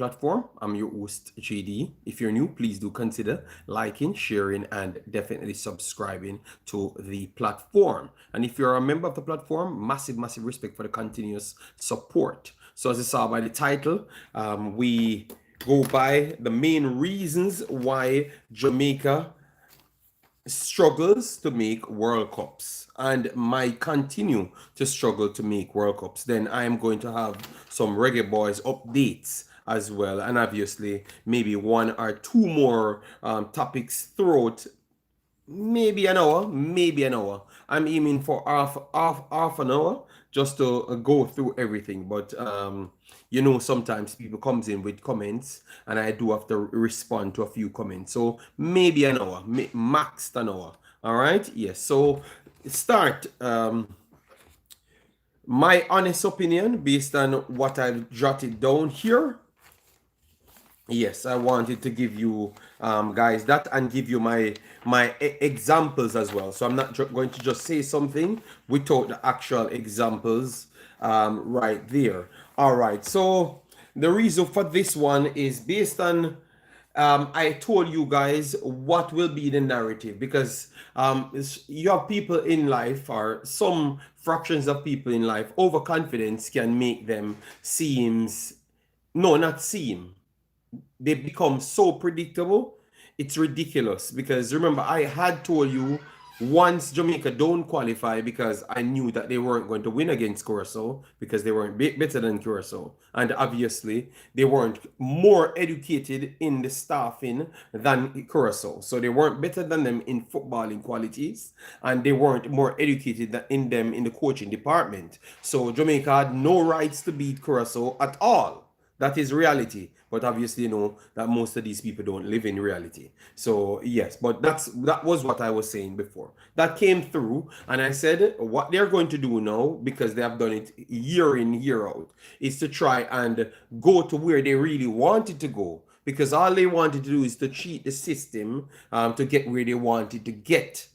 platform. I'm your host, JD. If you're new, please do consider liking, sharing, and definitely subscribing to the platform. And if you're a member of the platform, massive, massive respect for the continuous support. So, as you saw by the title, we go by the main reasons why Jamaica struggles to make World Cups and might continue to struggle to make World Cups. Then I am going to have some Reggae Boyz updates as well, and obviously maybe one or two more topics throughout maybe an hour, maybe an hour. I'm aiming for half an hour just to go through everything. But sometimes people comes in with comments, and I do have to respond to a few comments. So maybe an hour, max an hour. All right. Yes. So start. My honest opinion based on what I've jotted down here. Yes, I wanted to give you guys that and give you my examples as well. So I'm not going to just say something without the actual examples right there. All right. So the reason for this one is based on I told you guys what will be the narrative, because you have people in life, or some fractions of people in life, overconfidence can make them not seem, they become so predictable. It's ridiculous, because remember, I had told you once Jamaica don't qualify, because I knew that they weren't going to win against Curacao because they weren't better than Curacao, and obviously they weren't more educated in the staffing than Curacao, so they weren't better than them in footballing qualities, and they weren't more educated in them in the coaching department. So Jamaica had no rights to beat Curacao at all. That is reality. But obviously, you know that most of these people don't live in reality. So yes, but that was what I was saying before. That came through, and I said what they're going to do now, because they have done it year in, year out, is to try and go to where they really wanted to go. Because all they wanted to do is to cheat the system to get where they wanted to get,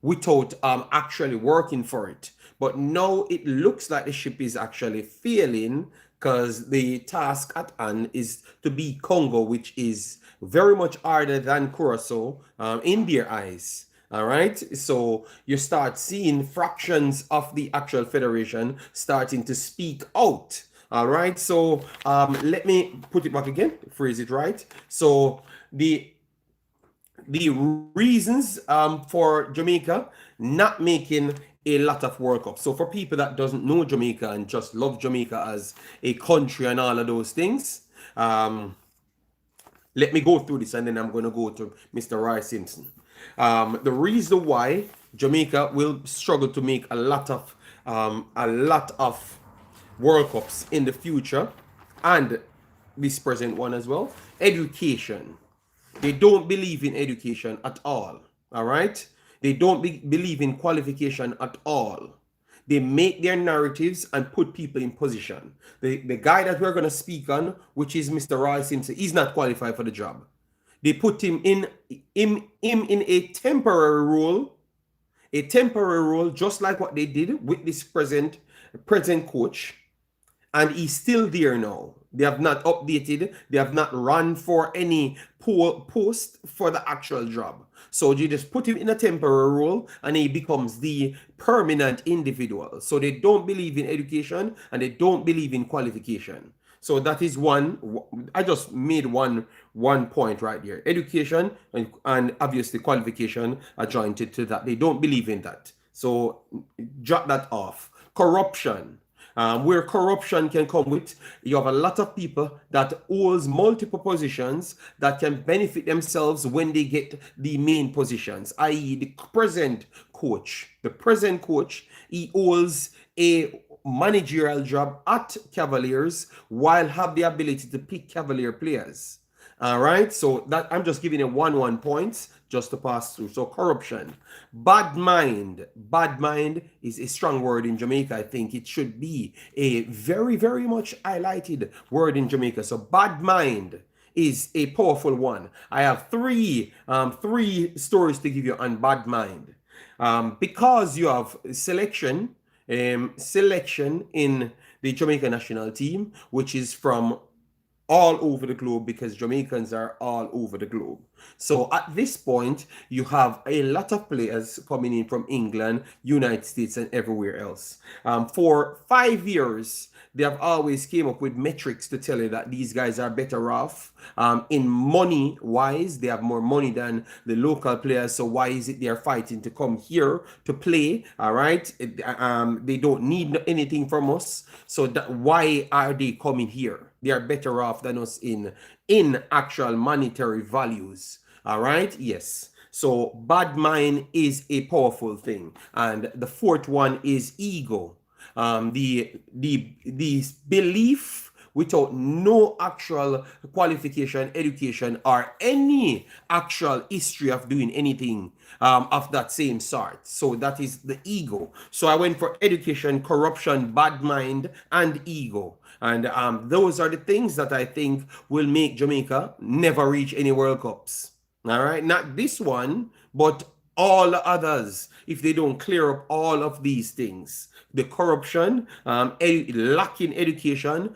without actually working for it. But now it looks like the ship is actually failing, because the task at hand is to beat Congo, which is very much harder than Curacao in their eyes. All right. So you start seeing fractions of the actual federation starting to speak out. All right. So let me put it back again, phrase it right. So the reasons for Jamaica not making a lot of World Cups. So for people that doesn't know Jamaica and just love Jamaica as a country and all of those things, let me go through this, and then I'm going to go to Mr. Roy Simpson. The reason why Jamaica will struggle to make a lot of World Cups in the future, and this present one as well, education. They don't believe in education at all. All right? They don't believe in qualification at all. They make their narratives and put people in position. The guy that we're going to speak on, which is Mr. Roy Simpson, he's not qualified for the job. They put him in a temporary role, just like what they did with this present coach, and he's still there now. They have not updated. They have not run for any post for the actual job. So you just put him in a temporary role, and he becomes the permanent individual. So they don't believe in education, and they don't believe in qualification. So that is one. I just made one point right there. Education and obviously qualification are joined to that. They don't believe in that. So jot that off. Corruption. Where corruption can come with, you have a lot of people that holds multiple positions that can benefit themselves when they get the main positions, i.e. the present coach. The present coach, he holds a managerial job at Cavaliers while have the ability to pick Cavalier players. All right, so that I'm just giving you one points just to pass through. So corruption, bad mind is a strong word in Jamaica. I think it should be a very, very much highlighted word in Jamaica. So bad mind is a powerful one. I have three stories to give you on bad mind, because you have selection in the Jamaica national team, which is from all over the globe because Jamaicans are all over the globe. So at this point, you have a lot of players coming in from England, United States, and everywhere else. For 5 years, they have always came up with metrics to tell you that these guys are better off in money wise. They have more money than the local players. So why is it they're fighting to come here to play? All right, they don't need anything from us. So why are they coming here? They are better off than us in actual monetary values. All right, yes. So bad mind is a powerful thing, and the fourth one is ego. The belief without no actual qualification, education, or any actual history of doing anything of that same sort. So that is the ego. So I went for education, corruption, bad mind, and ego. And those are the things that I think will make Jamaica never reach any World Cups. All right, not this one, but all others, if they don't clear up all of these things: the corruption, lacking education,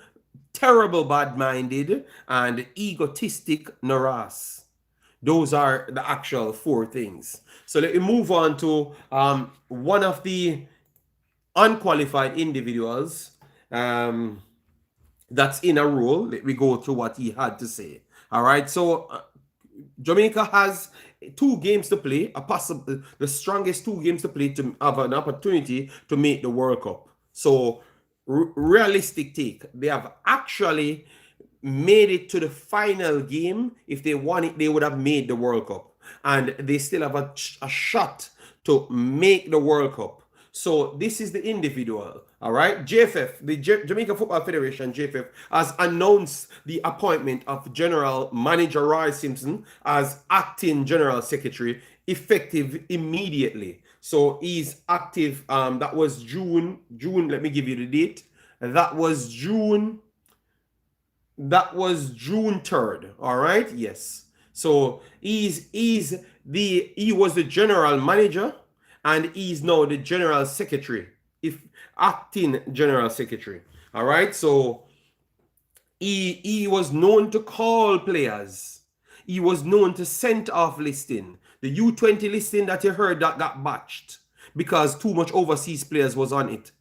terrible bad-minded, and egotistic naras. Those are the actual four things. So let me move on to one of the unqualified individuals that's in a role. Let me go through what he had to say. All right, so Jamaica has 2 games to play, the strongest 2 games to play to have an opportunity to make the World Cup. So realistic take, they have actually made it to the final game. If they won it, they would have made the World Cup, and they still have a shot to make the World Cup. So this is the individual. All right, JFF, the Jamaica Football Federation, JFF, has announced the appointment of General Manager Roy Simpson as acting General Secretary, effective immediately. So he's active. That was June. Let me give you the date. That was June 3rd. All right. Yes. So he was the general manager, and he's now the general secretary, if acting general secretary. All right. So he was known to call players. He was known to send off listing. The U20 listing that you heard that got batched because too much overseas players was on it.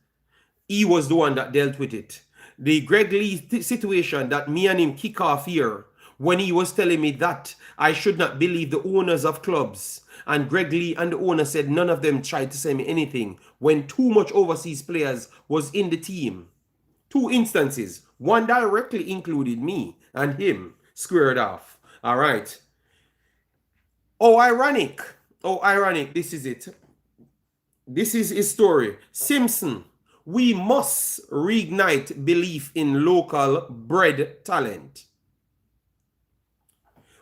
He was the one that dealt with it. The Greg Lee situation that me and him kick off here, when he was telling me that I should not believe the owners of clubs, and Greg Lee and the owner said none of them tried to send me anything when too much overseas players was in the team. 2 instances, one directly included me and him, squared off. All right. Oh, ironic. This is it. This is his story. Simpson, we must reignite belief in local bred talent.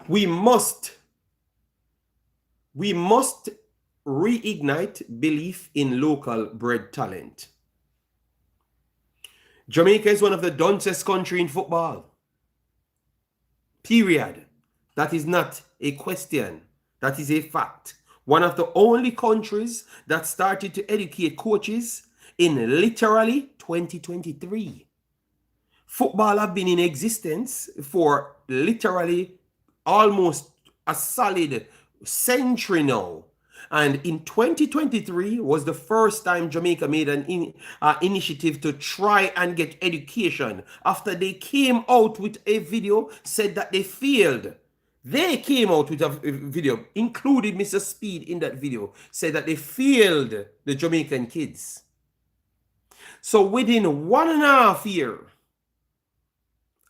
We must reignite belief in local bred talent. Jamaica is one of the dumbest countries in football. Period. That is not a question. That is a fact. One of the only countries that started to educate coaches in literally 2023. Football have been in existence for literally almost a solid century now. And in 2023 was the first time Jamaica made an initiative to try and get education after they came out with a video, said that they failed. They came out with a video, included Mr. Speed in that video, said that they failed the Jamaican kids. So within 1.5 years,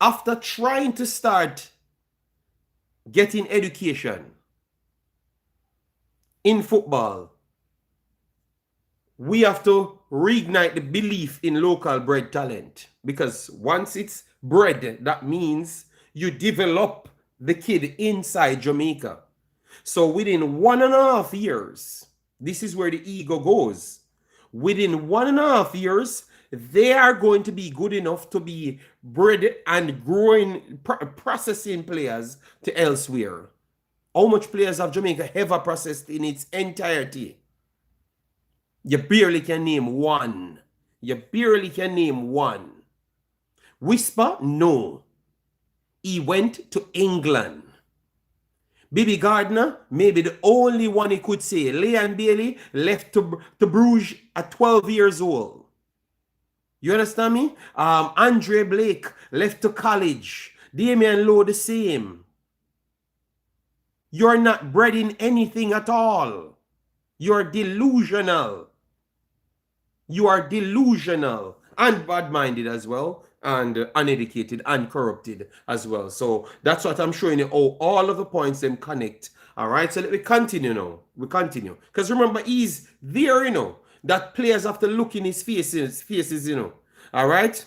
after trying to start getting education in football, we have to reignite the belief in local bred talent, because once it's bred, that means you develop the kid inside Jamaica. So within 1.5 years, this is where the ego goes. Within 1.5 years, they are going to be good enough to be bred and growing, processing players to elsewhere. How much players have Jamaica ever processed in its entirety? You barely can name one. You barely can name one. Whisper? No. He went to England. Bibi Gardner, maybe the only one he could say. Leon Bailey left to Bruges at 12 years old. You understand me? Andre Blake left to college. Damian Lowe the same. You're not bred in anything at all. You're delusional. You are delusional and bad-minded as well, and uneducated and corrupted as well. So that's what I'm showing you. Oh, all of the points them connect. All right, so let me continue now. We continue. Because remember, he's there, you know, that players have to look in his faces, you know. All right?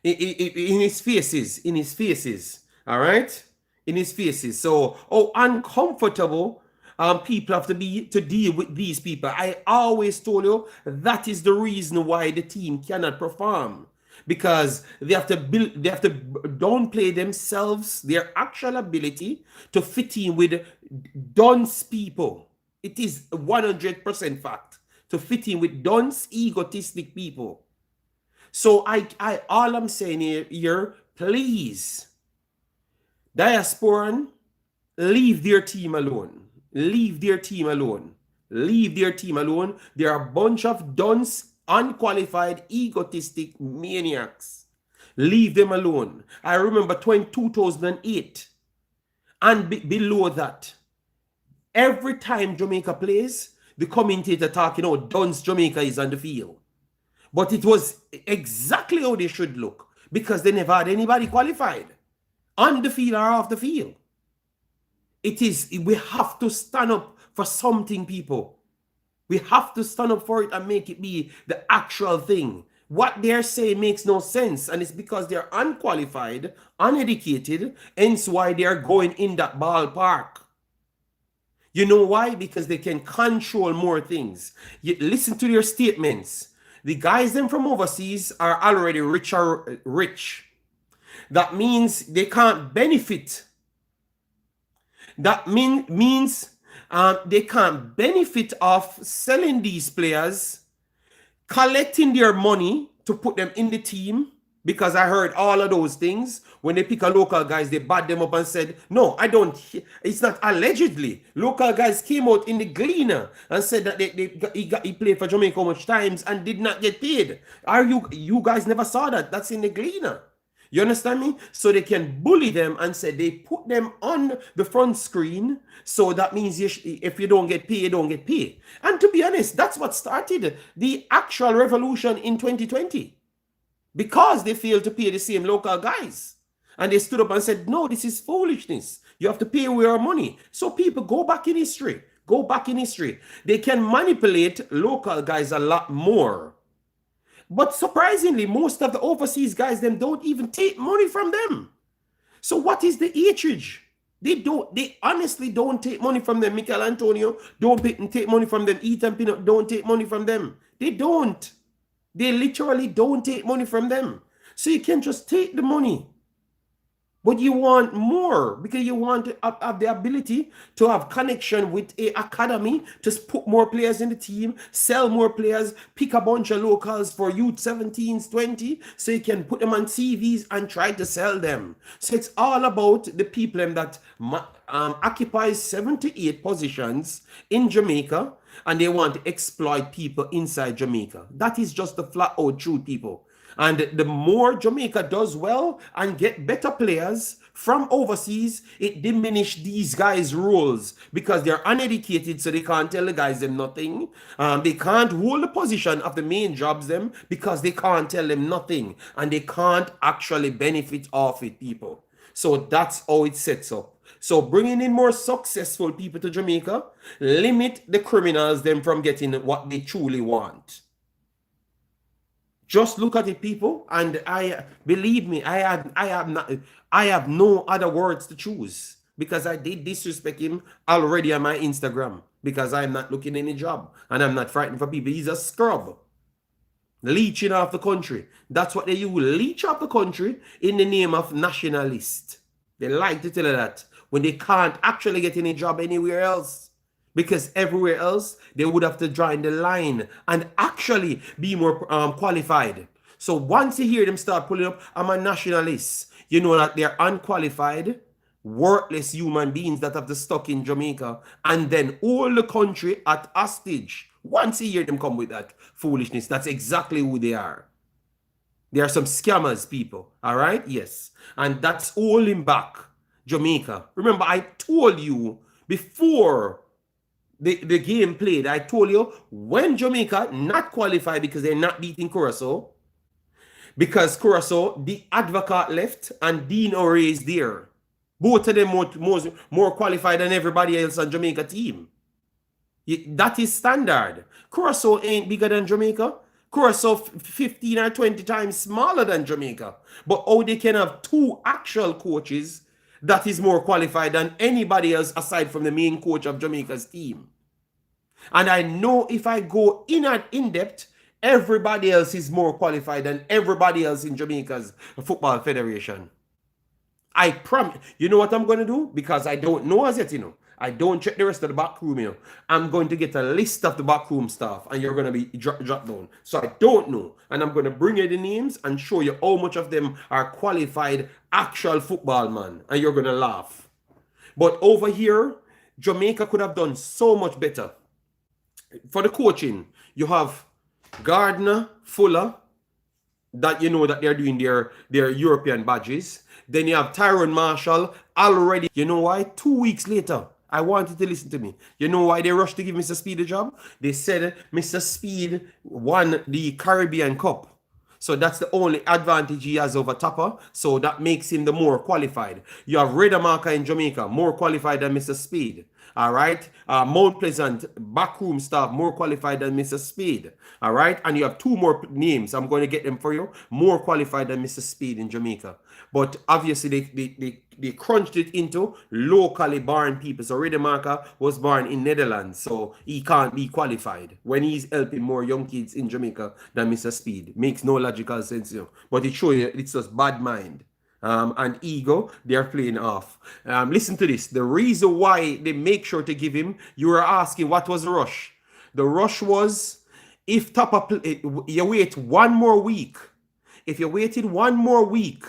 In his faces. All right? In his faces. So, oh, uncomfortable people have to be to deal with these people. I always told you that is the reason why the team cannot perform, because they have to downplay themselves, their actual ability to fit in with dunce people. It is 100% fact to fit in with dunce, egotistic people. So I all I'm saying here, please, diasporan, leave their team alone. Leave their team alone. Leave their team alone. They are a bunch of dunce, unqualified, egotistic maniacs. Leave them alone. I remember 2008 and below that, every time Jamaica plays, the commentator talking about dunce Jamaica is on the field. But it was exactly how they should look, because they never had anybody qualified on the field or off the field. We have to stand up for something, people. We have to stand up for it and make it be the actual thing. What they're saying makes no sense, and it's because they're unqualified, uneducated, hence why they're going in that ballpark. You know why? Because they can control more things. You listen to their statements. The guys them from overseas are already rich. That means they can't benefit. That means they can't benefit off selling these players, collecting their money to put them in the team, because I heard all of those things. When they pick a local guys, they bad them up and said, no, I don't. It's not allegedly. Local guys came out in the Gleaner and said that he played for Jamaica how much times and did not get paid. You guys never saw that? That's in the Gleaner. You understand me? So they can bully them and say they put them on the front screen. So that means if you don't get paid, you don't get paid. And to be honest, that's what started the actual revolution in 2020. Because they failed to pay the same local guys. And they stood up and said, no, this is foolishness. You have to pay with our money. So people, go back in history. Go back in history. They can manipulate local guys a lot more. But surprisingly, most of the overseas guys, them don't even take money from them. So what is the hatred? They honestly don't take money from them. Michael Antonio, don't take money from them. Ethan Pinot, don't take money from them. They don't. They literally don't take money from them. So you can just take the money. But you want more, because you want to have the ability to have connection with a academy, to put more players in the team, sell more players, pick a bunch of locals for youth 17s, 20, so you can put them on CVs and try to sell them. So it's all about the people that occupy 7 to 8 positions in Jamaica, and they want to exploit people inside Jamaica. That is just the flat out truth, people. And the more Jamaica does well and get better players from overseas, it diminishes these guys' roles, because they're uneducated, so they can't tell the guys them nothing. They can't hold the position of the main jobs them, because they can't tell them nothing, and they can't actually benefit off it, people. So that's how it sets up. So bringing in more successful people to Jamaica, limit the criminals them from getting what they truly want. Just look at it, people, and believe me, I have no other words to choose, because I did disrespect him already on my Instagram, because I'm not looking any job and I'm not frightened for people. He's a scrub, leeching off the country. That's what they use, leech off the country in the name of nationalist. They like to tell you that when they can't actually get any job anywhere else. Because everywhere else, they would have to join the line and actually be more qualified. So once you hear them start pulling up, I'm a nationalist. You know that they're unqualified, worthless human beings that have to stuck in Jamaica and then all the country at hostage. Once a year, them come with that foolishness. That's exactly who they are. They are some scammers, people. All right? Yes. And that's holding back Jamaica. Remember, I told you before the game played, I told you when Jamaica not qualified because they're not beating Curacao, because Curacao, the advocate left and Dean O'Reilly is there. Both of them more qualified than everybody else on Jamaica team. That is standard. Curacao ain't bigger than Jamaica. Curacao 15 or 20 times smaller than Jamaica. But how they can have two actual coaches that is more qualified than anybody else aside from the main coach of Jamaica's team. And I know if I go in depth, everybody else is more qualified than everybody else in Jamaica's football federation. I promise. You know what I'm going to do? Because I don't know as yet, you know. I don't check the rest of the back room, you know. I'm going to get a list of the back room staff and you're going to be dropped down. So I don't know. And I'm going to bring you the names and show you how much of them are qualified actual football man. And you're going to laugh. But over here, Jamaica could have done so much better. For the coaching, you have Gardner, Fuller, that you know that they're doing their European badges. Then you have Tyrone Marshall already. You know why? 2 weeks later, I wanted to listen to me. You know why they rushed to give Mr. Speed a job? They said Mr. Speed won the Caribbean Cup. So that's the only advantage he has over Tapa. So that makes him the more qualified. You have Redamarca in Jamaica, more qualified than Mr. Speed. All right. Mount Pleasant, backroom staff, more qualified than Mr. Speed. All right. And you have two more names. I'm going to get them for you. More qualified than Mr. Speed in Jamaica. But obviously, they crunched it into locally born people. So Redemarca was born in Netherlands. So he can't be qualified when he's helping more young kids in Jamaica than Mr. Speed. Makes no logical sense, you know. But it shows you it's just bad mind. And ego, they're playing off. Listen to this. The reason why they make sure to give him, you were asking what was the rush. The rush was if Tapa, you wait one more week. If you waited one more week,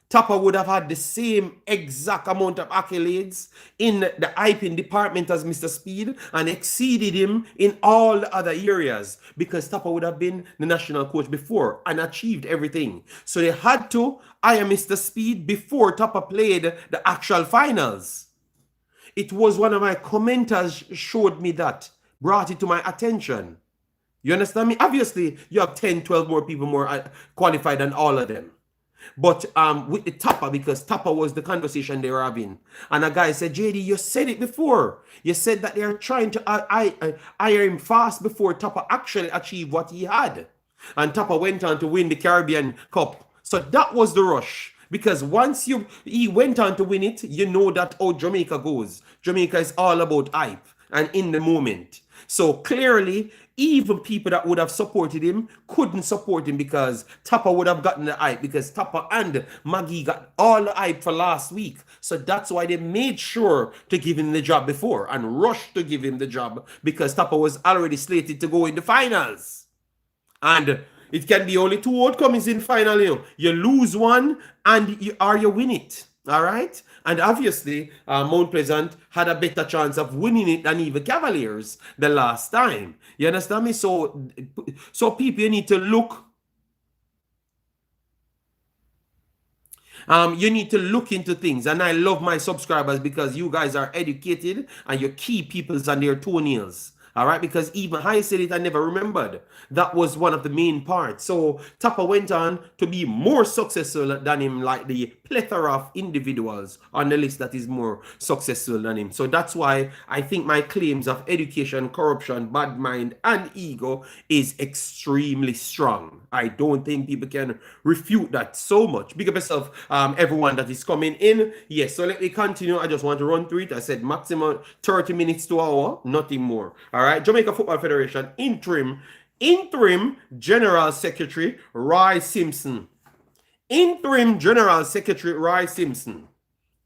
Tapa would have had the same exact amount of accolades in the hyping department as Mr. Speed and exceeded him in all the other areas because Tapa would have been the national coach before and achieved everything. So they had to hire Mr. Speed before Tapa played the actual finals. It was one of my commenters showed me that, brought it to my attention. You understand me? Obviously, you have 10, 12 more people more qualified than all of them. But with the Tapa, because Tapa was the conversation they were having. And a guy said, JD, you said it before. You said that they're trying to hire him fast before Tapa actually achieved what he had. And Tapa went on to win the Caribbean Cup. So that was the rush. Because once he went on to win it, you know that how Jamaica goes. Jamaica is all about hype and in the moment. So clearly, even people that would have supported him couldn't support him because Tapa would have gotten the hype because Tapa and Maggie got all the hype for last week. So that's why they made sure to give him the job before and rushed to give him the job because Tapa was already slated to go in the finals. And it can be only two outcomes in final. You lose one and you win it. All right. And obviously, Mount Pleasant had a better chance of winning it than even Cavaliers the last time. You understand me? So people, you need to look. You need to look into things. And I love my subscribers because you guys are educated and you keep people on their toenails. All right, because even I said it, I never remembered. That was one of the main parts. So Tapa went on to be more successful than him, like the plethora of individuals on the list that is more successful than him. So that's why I think my claims of education, corruption, bad mind, and ego is extremely strong. I don't think people can refute that so much. Big up yourself, everyone that is coming in. Yes, so let me continue. I just want to run through it. I said maximum 30 minutes to an hour, nothing more. All right, Jamaica Football Federation interim General Secretary Roy Simpson. Interim General Secretary Roy Simpson.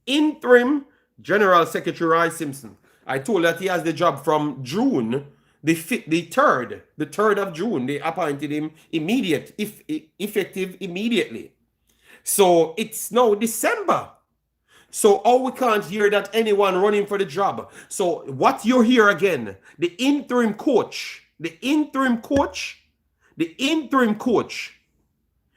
Interim General Secretary Roy Simpson. I told that he has the job from June, the 3rd of June. They appointed him effective immediately. So it's now December. So we can't hear that anyone running for the job. So what you hear again, the interim coach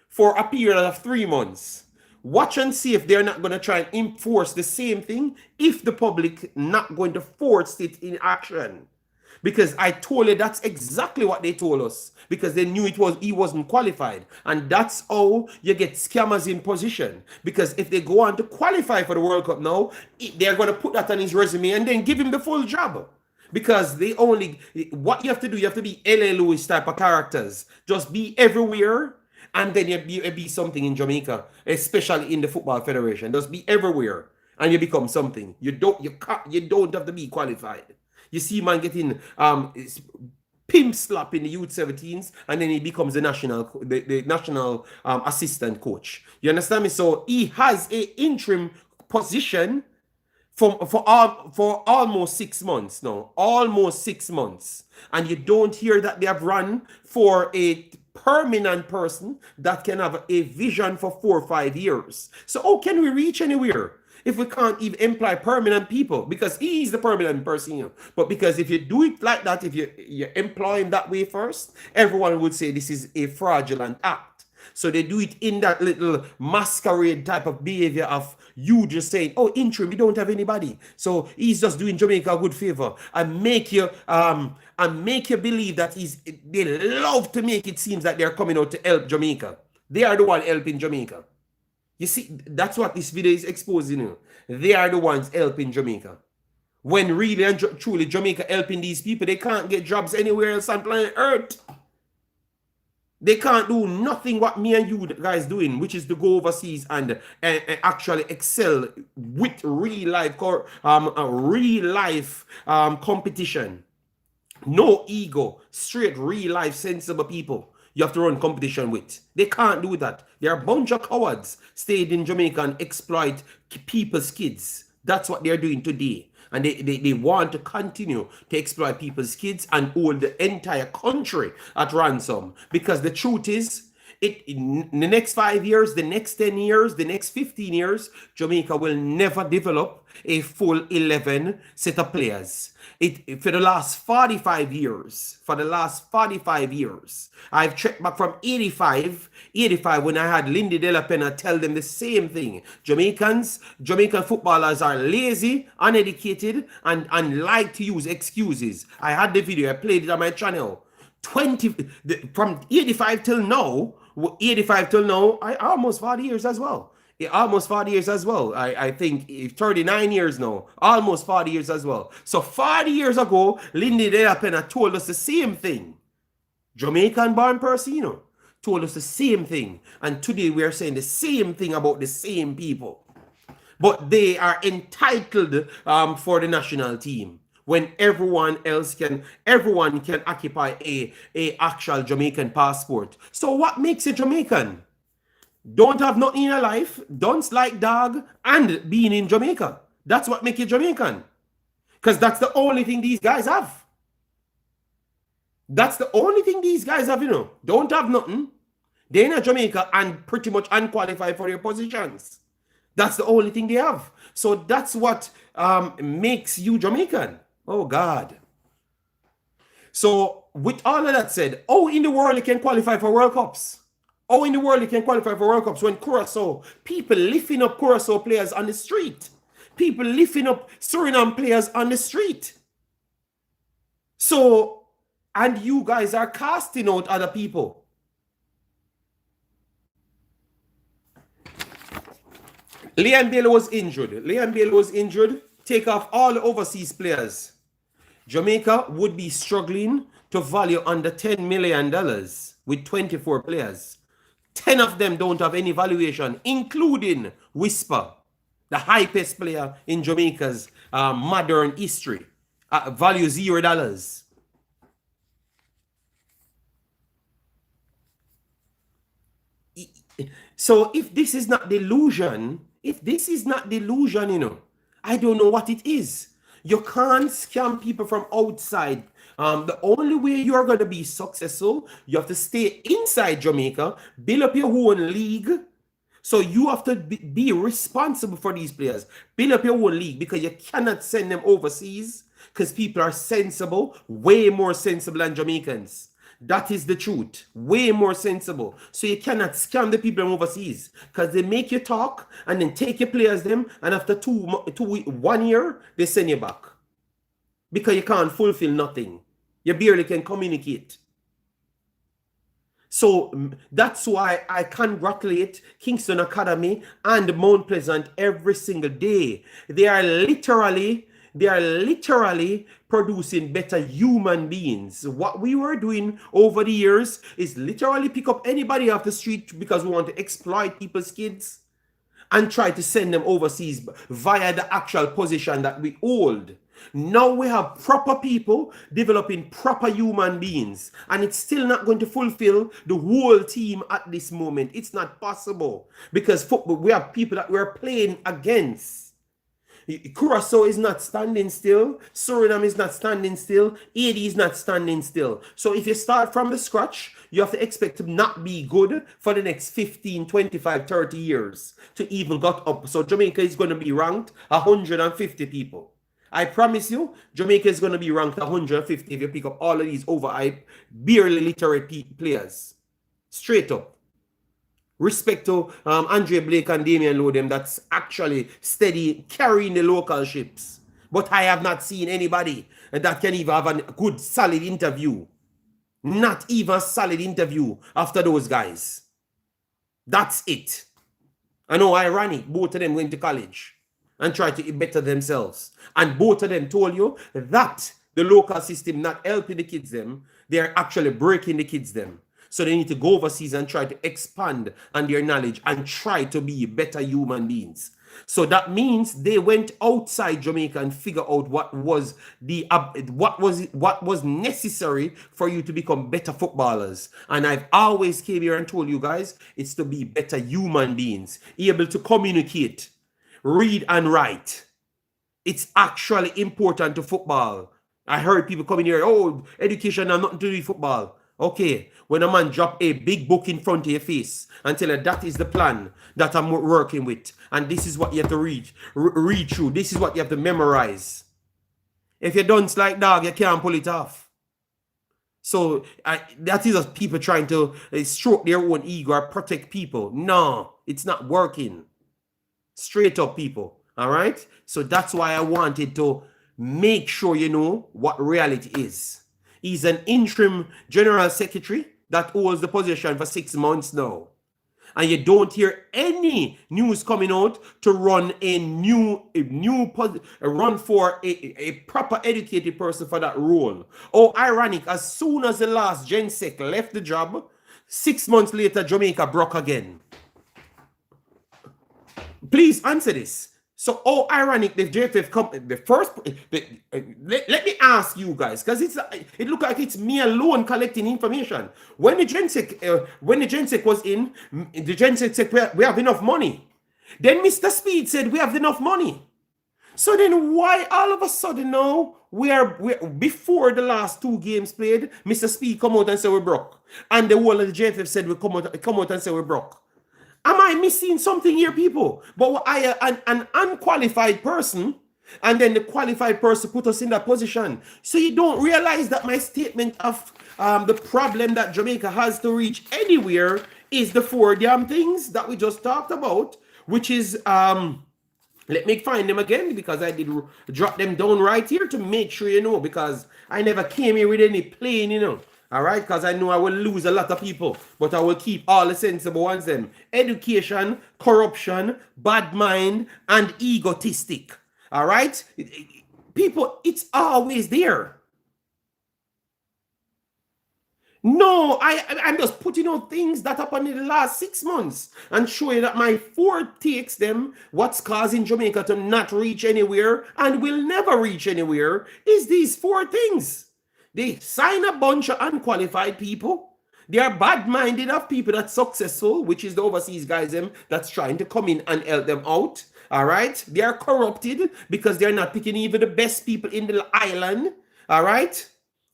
for a period of 3 months. Watch and see if they're not going to try and enforce the same thing if the public not going to force it in action. Because I told you that's exactly what they told us. Because they knew he wasn't qualified. And that's how you get scammers in position. Because if they go on to qualify for the World Cup now, they're going to put that on his resume and then give him the full job. Because what you have to do, you have to be L.A. Lewis type of characters. Just be everywhere. And then you be something in Jamaica, especially in the Football Federation. Just be everywhere. And you become something. You don't have to be qualified. You see man getting pimp slap in the youth 17s, and then he becomes the national assistant coach. You understand me? So he has an interim position for almost 6 months now. Almost 6 months. And you don't hear that they have run for a permanent person that can have a vision for 4 or 5 years. So how can we reach anywhere if we can't even employ permanent people? Because he is the permanent person, you know. But because if you do it like that, if you employ him that way first, everyone would say this is a fraudulent act. So they do it in that little masquerade type of behavior of you just saying, oh, interim, we don't have anybody. So he's just doing Jamaica a good favor and make you believe that they love to make it seem that they're coming out to help Jamaica. They are the one helping Jamaica. You see, that's what this video is exposing you. They are the ones helping Jamaica. When really and truly Jamaica helping these people, they can't get jobs anywhere else on planet Earth. They can't do nothing what me and you guys doing, which is to go overseas and actually excel with real life competition. No ego, straight real life sensible people you have to run competition with. They can't do that. They're a bunch of cowards stayed in Jamaica and exploit people's kids. That's what they're doing today. And they want to continue to exploit people's kids and hold the entire country at ransom. Because the truth is, in the next 5 years, the next 10 years, the next 15 years, Jamaica will never develop a full 11 set of players. For the last 45 years, I've checked back from 85 when I had Lindy De La Pena tell them the same thing. Jamaican footballers are lazy, uneducated, and like to use excuses. I had the video, I played it on my channel. From 85 till now, I almost 40 years as well. Almost 40 years as well. I think 39 years now. Almost 40 years as well. So 40 years ago, Lindy De La Pena told us the same thing. Jamaican-born person, you know, told us the same thing. And today we are saying the same thing about the same people. But they are entitled for the national team. When everyone can occupy a actual Jamaican passport. So what makes a Jamaican? Don't have nothing in your life, don't like dog, and being in Jamaica. That's what makes you Jamaican. Because that's the only thing these guys have. That's the only thing these guys have, you know. Don't have nothing. They're in Jamaica and pretty much unqualified for their positions. That's the only thing they have. So that's what makes you Jamaican. Oh, God. So with all of that said, how in the world you can qualify for World Cups? How in the world you can qualify for World Cups when Curacao, people lifting up Curacao players on the street. People lifting up Suriname players on the street. So, and you guys are casting out other people. Leon Bailey was injured. Take off all the overseas players. Jamaica would be struggling to value under $10 million with 24 players. 10 of them don't have any valuation, including Whisper, the highest player in Jamaica's modern history. Value $0. So if this is not delusion, you know, I don't know what it is. You can't scam people from outside. The only way you're going to be successful, you have to stay inside Jamaica, build up your own league, So you have to be responsible for these players. Build up your own league because you cannot send them overseas because people are sensible, way more sensible than Jamaicans. That is the truth. Way more sensible. So you cannot scam the people from overseas because they make you talk and then take your players them and after 1 year, they send you back. Because you can't fulfill nothing. You barely can communicate. So that's why I congratulate Kingston Academy and Mount Pleasant every single day. They are literally producing better human beings. What we were doing over the years is literally pick up anybody off the street because we want to exploit people's kids and try to send them overseas via the actual position that we hold. Now we have proper people developing proper human beings, and it's still not going to fulfill the whole team at this moment. It's not possible because football, we have people that we're playing against. Curacao is not standing still. Suriname is not standing still. Haiti is not standing still. So if you start from the scratch, you have to expect to not be good for the next 15, 25, 30 years to even got up. So Jamaica is going to be ranked 150 people. I promise you, Jamaica is going to be ranked 150 if you pick up all of these overhyped, barely literate players. Straight up. Respect to Andre Blake and Damian Lodem that's actually steady carrying the local ships. But I have not seen anybody that can even have a good solid interview. Not even a solid interview after those guys. That's it. I know, ironic, both of them went to college and tried to better themselves. And both of them told you that the local system not helping the kids them, they're actually breaking the kids them. So they need to go overseas and try to expand on their knowledge and try to be better human beings. So that means they went outside Jamaica and figure out what was necessary for you to become better footballers. And I've always came here and told you guys, it's to be better human beings, able to communicate, read and write. It's actually important to football. I heard people coming here, oh, education has nothing to do with football. Okay, when a man drop a big book in front of your face and tell you that is the plan that I'm working with, and this is what you have to read through, this is what you have to memorize. If you don't like dog, you can't pull it off. So that is people trying to stroke their own ego or protect people. No, it's not working. Straight up, people. All right? So that's why I wanted to make sure you know what reality is. He's an interim general secretary that holds the position for 6 months now. And you don't hear any news coming out to run run for a proper educated person for that role. Oh, ironic, as soon as the last GenSec left the job, 6 months later, Jamaica broke again. Please answer this. So, oh, ironic, the JFF let me ask you guys, because it look like it's me alone collecting information. When the GenSec was in, the GenSec said we have enough money. Then Mr. Speed said we have enough money. So then why all of a sudden now we're before the last 2 games played, Mr. Speed come out and say we're broke, and the whole of the JFF said we come out and say we're broke. Am I missing something here, people? But an unqualified person, and then the qualified person put us in that position. So you don't realize that my statement of the problem that Jamaica has to reach anywhere is the 4 damn things that we just talked about, which is, let me find them again because I did drop them down right here to make sure you know, because I never came here with any plane, you know. All right, because I know I will lose a lot of people, but I will keep all the sensible ones them. Education, corruption, bad mind, and egotistic. All right? People, it's always there. No, I'm just putting out things that happened in the last 6 months and showing that my 4 takes them, what's causing Jamaica to not reach anywhere and will never reach anywhere, is these 4 things. They sign a bunch of unqualified people. They are bad-minded of people that's successful, which is the overseas guys that's trying to come in and help them out. All right? They are corrupted because they're not picking even the best people in the island. All right?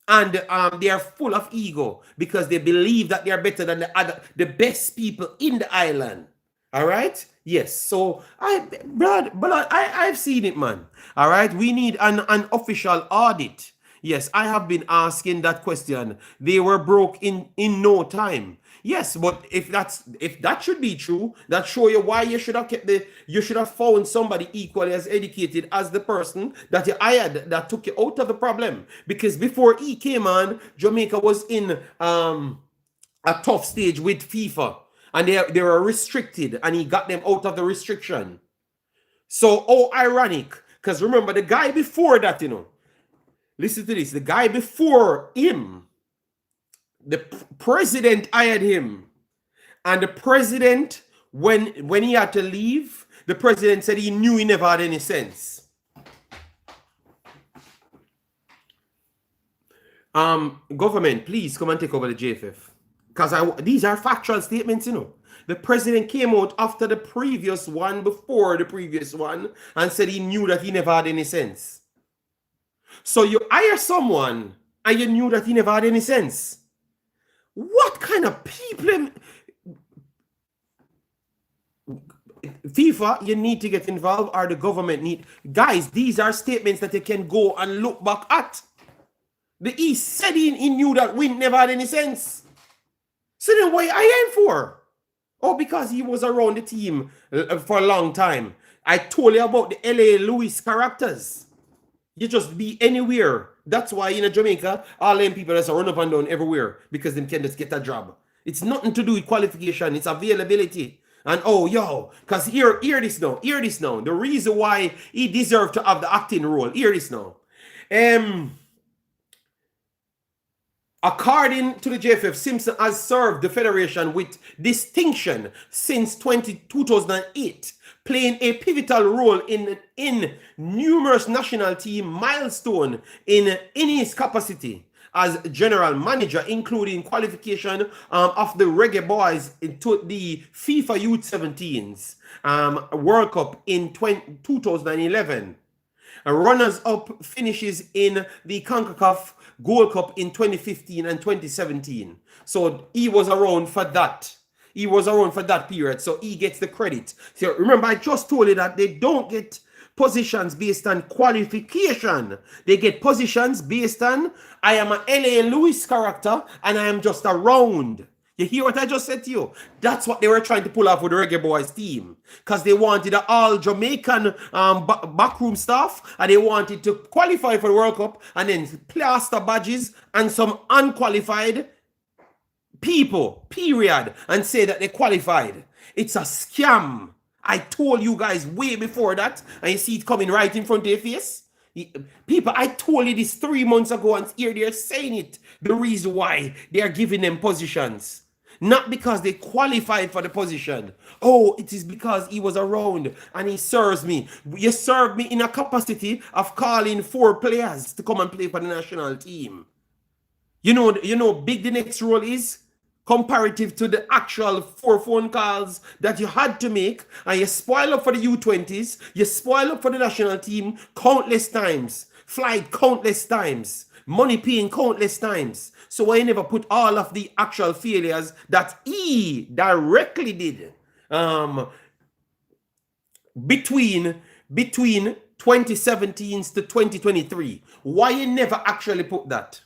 And they are full of ego because they believe that they are better than the best people in the island. All right. Yes. So I've seen it, man. All right. We need an official audit. Yes, I have been asking that question. They were broke in no time. Yes, but if that should be true, that show you why you should have found somebody equally as educated as the person that you hired that took you out of the problem. Because before he came on, Jamaica was in a tough stage with FIFA, and they were restricted, and he got them out of the restriction. So, oh, ironic, because remember the guy before that, listen to this, the guy before him, the president hired him, and the president, when he had to leave, the president said he knew he never had any sense. Government, please come and take over the JFF. Because these are factual statements, The president came out after the previous one, before the previous one, and said he knew that he never had any sense. So you hire someone and you knew that he never had any sense. What kind of people? FIFA, you need to get involved, or the government need. Guys, these are statements that you can go and look back at. The East said he knew that Win never had any sense. So then why I ain't for? Oh, because he was around the team for a long time. I told you about the LA Lewis characters. You just be anywhere. That's why in Jamaica, all them people that's run up and down everywhere, because them can just get a job. It's nothing to do with qualification. It's availability. And oh, yo, because hear this now. Hear this now. The reason why he deserved to have the acting role. Hear this now. According to the JFF, Simpson has served the Federation with distinction since 2008, playing a pivotal role in numerous national team milestones in his capacity as general manager, including qualification of the Reggae Boyz into the FIFA U17s World Cup in 2011. Runners-up finishes in the Concacaf Gold Cup in 2015 and 2017. So he was around for that. He was around for that period. So he gets the credit. So remember, I just told you that they don't get positions based on qualification. They get positions based on, I am an LA Lewis character and I am just around. You hear what I just said to you? That's what they were trying to pull off with the Reggae Boyz team. Because they wanted an all Jamaican backroom staff, and they wanted to qualify for the World Cup and then plaster badges and some unqualified people, period, and say that they qualified. It's a scam. I told you guys way before that, and you see it coming right in front of your face. People, I told you this 3 months ago, and here they're saying it. The reason why they are giving them positions. Not because they qualified for the position. Oh, it is because he was around and he serves me. You serve me in a capacity of calling 4 players to come and play for the national team. You know big the next role is? Comparative to the actual 4 phone calls that you had to make, and you spoil up for the U20s, you spoil up for the national team countless times, flight countless times, money paying countless times. So why never put all of the actual failures that he directly did between 2017 to 2023? Why you never actually put that?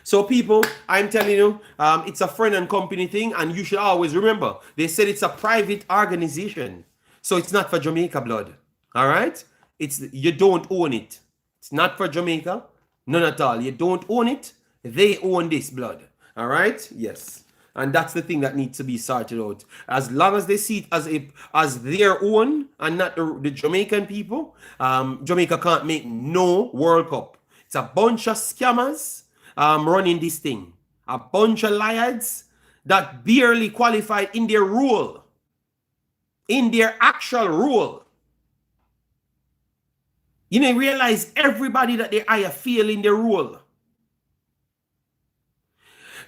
So people, I'm telling you, it's a friend and company thing, and you should always remember, they said it's a private organization. So it's not for Jamaica blood. All right? You don't own it. It's not for Jamaica. None at all. You don't own it. They own this blood. All right? Yes. And that's the thing that needs to be sorted out. As long as they see it as their own and not the Jamaican people, Jamaica can't make no World Cup. It's a bunch of scammers running this thing. A bunch of liars that barely qualified in their role. In their actual role. You know, realize everybody that they hire fail in their role.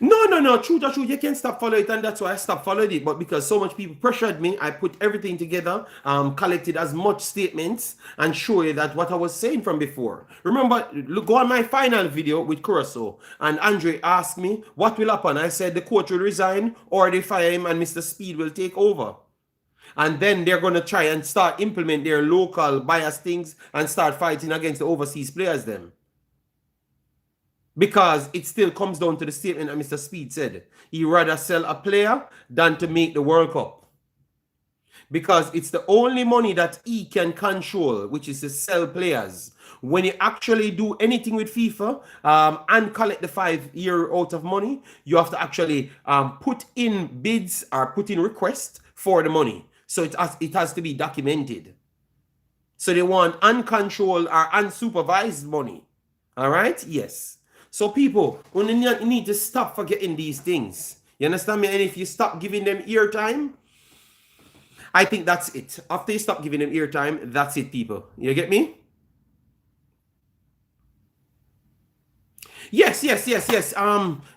No. True. You can stop following it, and that's why I stopped following it. But because so much people pressured me, I put everything together, collected as much statements, and show you that what I was saying from before. Remember, look, go on my final video with Curacao, and Andre asked me what will happen. I said the coach will resign, or they fire him, and Mr. Speed will take over. And then they're going to try and start implement their local bias things and start fighting against the overseas players then. Because it still comes down to the statement that Mr. Speed said. He'd rather sell a player than to make the World Cup. Because it's the only money that he can control, which is to sell players. When you actually do anything with FIFA and collect the 5 year out of money, you have to actually put in bids or put in requests for the money. So it has to be documented. So they want uncontrolled or unsupervised money. All right? Yes. So people, you need to stop forgetting these things. You understand me? And if you stop giving them eartime, I think that's it. After you stop giving them eartime, that's it, people. You get me? Yes.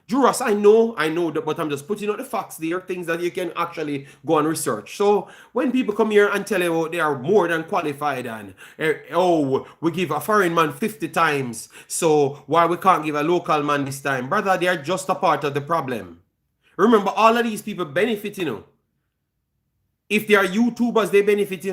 Juras, I know that, but I'm just putting out the facts there, things that you can actually go and research. So when people come here and tell you they are more than qualified and we give a foreign man 50 times, so why we can't give a local man this time? Brother, they are just a part of the problem. Remember, all of these people benefit, If they are YouTubers, they benefit,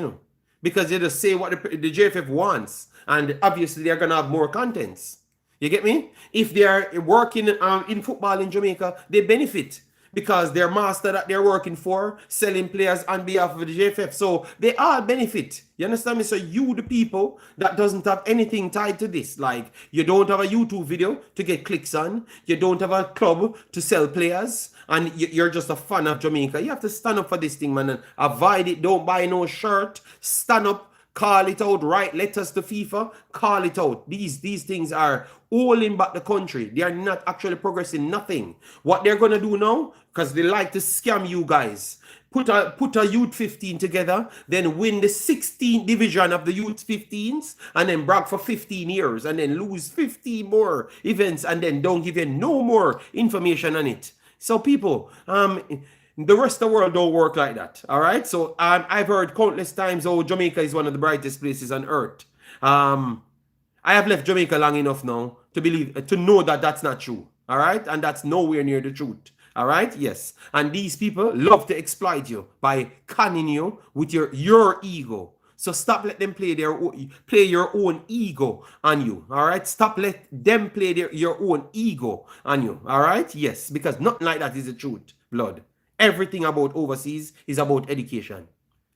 because they just say what the JFF wants, and obviously they're gonna have more contents. You get me? If they are working in football in Jamaica, they benefit because their master that they're working for selling players on behalf of the JFF. So they all benefit. You understand me? So you, the people that doesn't have anything tied to this, like you don't have a YouTube video to get clicks on, you don't have a club to sell players, and you're just a fan of Jamaica. You have to stand up for this thing, man, and avoid it. Don't buy no shirt. Stand up. Call it out, write letters to FIFA, call it out. These things are holding back the country. They are not actually progressing nothing. What they're going to do now, because they like to scam you guys, put a youth 15 together, then win the 16th division of the youth 15s, and then brag for 15 years, and then lose 50 more events, and then don't give you no more information on it. So people, the rest of the world don't work like that. All right. So I've heard countless times, Jamaica is one of the brightest places on earth. I have left Jamaica long enough now to know that that's not true. All right. And that's nowhere near the truth. All right. Yes. And these people love to exploit you by conning you with your ego. So stop let them play your own ego on you. All right. Stop let them play your own ego on you. All right. Yes. Because nothing like that is the truth, blood. Everything about overseas is about education.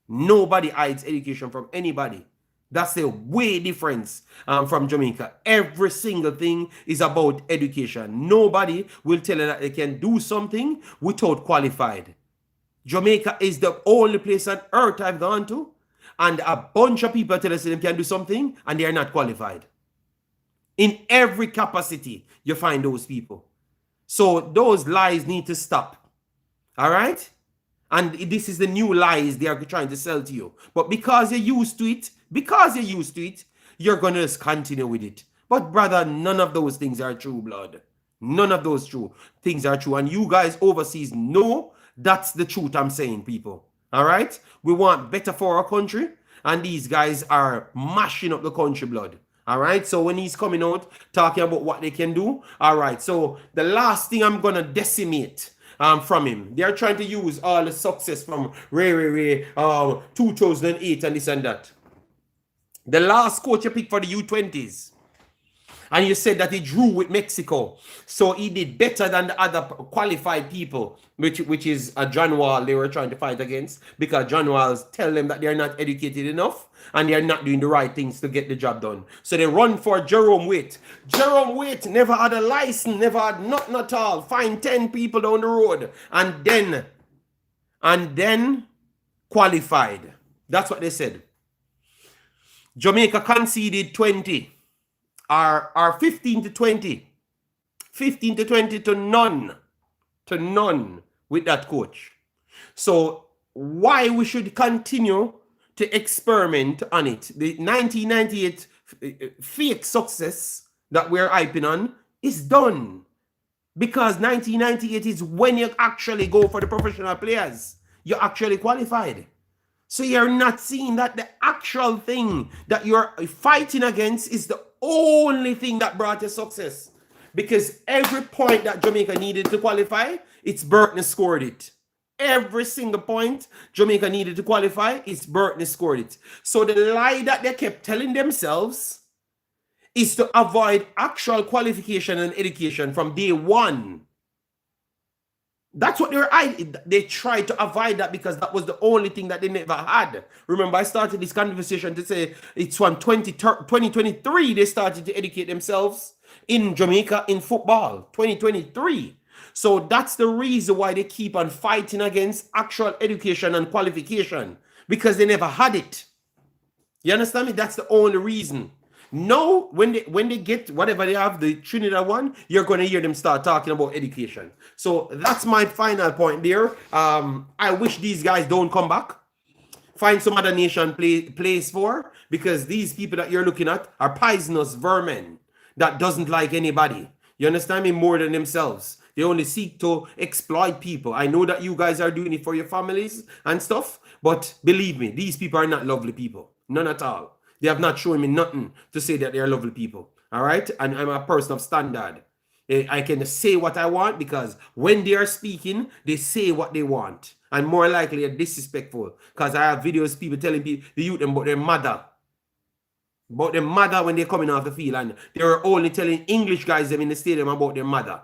Nobody hides education from anybody. That's the way difference from Jamaica. Every single thing is about education. Nobody will tell you that they can do something without qualified. Jamaica is the only place on earth I've gone to, and a bunch of people tell us they can do something and they are not qualified. In every capacity, you find those people. So those lies need to stop. All right? And this is the new lies they are trying to sell to you. But because you're used to it, you're going to just continue with it. But brother, none of those things are true, blood. None of those things are true. And you guys overseas know that's the truth I'm saying, people. All right? We want better for our country. And these guys are mashing up the country, blood. All right? So when he's coming out talking about what they can do, all right. So the last thing I'm going to decimate from him. They are trying to use all the success from Ray 2008 and this and that. The last coach you picked for the U20s. And you said that he drew with Mexico. So he did better than the other qualified people, which is a John Wall they were trying to fight against, because John Walls tell them that they're not educated enough and they're not doing the right things to get the job done. So they run for Jerome Waite. Jerome Waite never had a license, never had nothing at all. Find 10 people down the road and then qualified. That's what they said. Jamaica conceded 20. Are 15 to 20. 15 to 20 to none. To none with that coach. So why we should continue to experiment on it? The 1998 fake success that we're hyping on is done. Because 1998 is when you actually go for the professional players. You actually qualified. So you're not seeing that the actual thing that you're fighting against is the only thing that brought you success. Because every point that Jamaica needed to qualify, it's Burton scored it. Every single point Jamaica needed to qualify, it's Burton scored it. So the lie that they kept telling themselves is to avoid actual qualification and education from day one. That's what they tried to avoid that because that was the only thing that they never had. Remember, I started this conversation to say it's from 2023 they started to educate themselves in Jamaica in football. 2023. So that's the reason why they keep on fighting against actual education and qualification because they never had it. You understand me? That's the only reason. No, when they get whatever they have, the Trinidad one, you're going to hear them start talking about education. So that's my final point there. I wish these guys don't come back. Find some other nation place for, because these people that you're looking at are poisonous vermin that doesn't like anybody. You understand me? More than themselves. They only seek to exploit people. I know that you guys are doing it for your families and stuff, but believe me, these people are not lovely people. None at all. They have not shown me nothing to say that they are lovely people. All right? And I'm a person of standard. I can say what I want because when they are speaking, they say what they want. And more likely are disrespectful. Because I have videos people telling the youth about their mother. About their mother when they're coming off the field. And they were only telling English guys them in the stadium about their mother.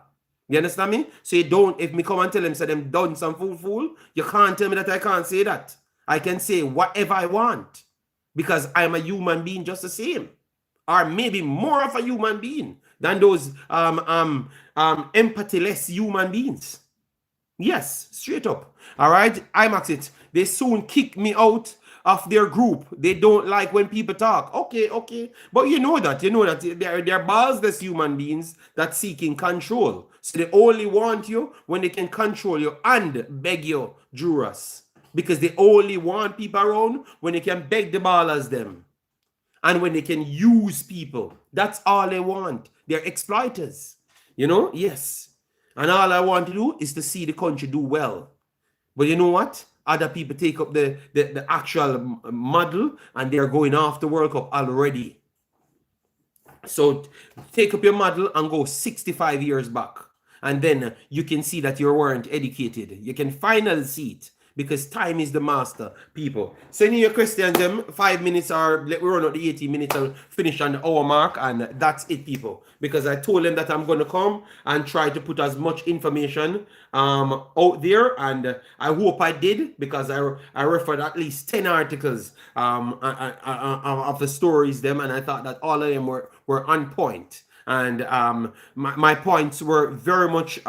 You understand me? So you don't, if me come and tell them, say them done some fool, you can't tell me that I can't say that. I can say whatever I want. Because I'm a human being just the same. Or maybe more of a human being than those empathyless human beings. Yes, straight up. All right, Imaxit. They soon kick me out of their group. They don't like when people talk. Okay. But you know that they're ballless human beings that seeking control. So they only want you when they can control you and beg you, jurors. Because they only want people around when they can beg the ballers them. And when they can use people. That's all they want. They're exploiters. You know? Yes. And all I want to do is to see the country do well. But you know what? Other people take up the actual model and they're going off the World Cup already. So take up your model and go 65 years back. And then you can see that you weren't educated. You can finally see it. Because time is the master, people. Send in your questions, 5 minutes, or let we run out the 18 minutes and finish on the hour mark, and that's it, people. Because I told them that I'm going to come and try to put as much information out there, and I hope I did, because I referred at least 10 articles of the stories them, and I thought that all of them were on point. And my points were very much